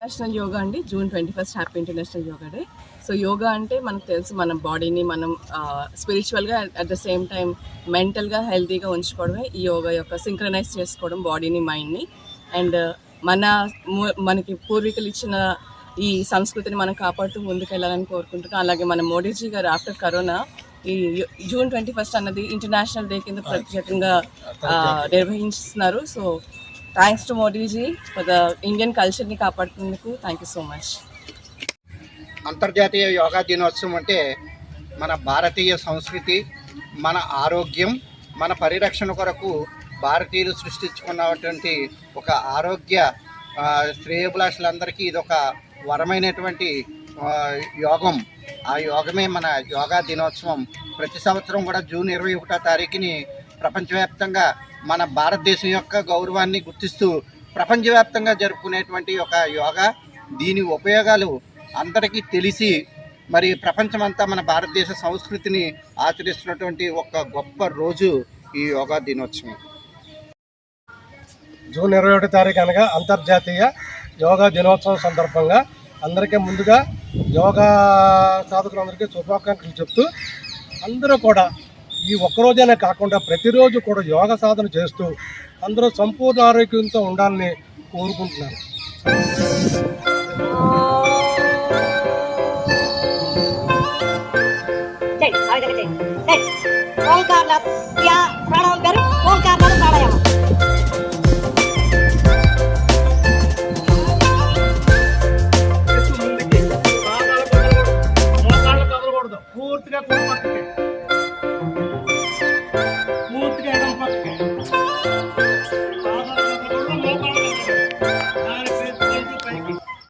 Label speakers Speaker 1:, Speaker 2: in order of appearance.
Speaker 1: International yoga అండి. June 21 happy international yoga day. So yoga అంటే మనకు తెలుసు, మన బాడీని మనం స్పిరిచువల్గా అట్ ద సేమ్ టైం మెంటల్గా హెల్తీగా ఉంచుకోవడమే ఈ యోగా యొక్క సింక్రనైజ్ చేసుకోవడం బాడీని, మైండ్ని. అండ్ మనకి పూర్వీకులు ఇచ్చిన ఈ సంస్కృతిని మనం కాపాడుతూ ముందుకెళ్ళాలని కోరుకుంటున్నాం. అలాగే మన మోడీజీ గారు ఆఫ్టర్ కరోనా ఈ జూన్ 21 అన్నది ఇంటర్నేషనల్ డే కింద ప్రత్యేకంగా నిర్వహిస్తున్నారు. So thanks to Modiji for the Indian కల్చర్ని కాపాడుతున్నందుకు. Thank you so much.
Speaker 2: అంతర్జాతీయ యోగా దినోత్సవం అంటే మన భారతీయ సంస్కృతి, మన ఆరోగ్యం, మన పరిరక్షణ కొరకు భారతీయులు సృష్టించుకున్నటువంటి ఒక ఆరోగ్య శ్రేయోభిలాషులందరికీ ఇదొక వరమైనటువంటి యోగం. ఆ యోగమే మన యోగా దినోత్సవం. ప్రతి సంవత్సరం కూడా జూన్ 21వ తారీఖుని ప్రపంచవ్యాప్తంగా మన భారతదేశం యొక్క గౌరవాన్ని గుర్తిస్తూ ప్రపంచవ్యాప్తంగా జరుపుకునేటువంటి ఒక యోగా. దీని ఉపయోగాలు అందరికీ తెలిసి మరి ప్రపంచమంతా మన భారతదేశ సంస్కృతిని ఆచరిస్తున్నటువంటి ఒక గొప్ప రోజు ఈ యోగా దినోత్సవం.
Speaker 3: జూన్ 21 తారీఖు అనగా అంతర్జాతీయ యోగా దినోత్సవం సందర్భంగా అందరికీ ముందుగా యోగా సాధకులందరికీ శుభాకాంక్షలు చెప్తూ, అందరూ కూడా ఈ ఒక్కరోజైనా కాకుండా ప్రతిరోజు కూడా యోగా సాధన చేస్తూ అందరూ సంపూర్ణ ఆరోగ్యంతో ఉండాలని కోరుకుంటున్నాను.
Speaker 4: ఓంకార్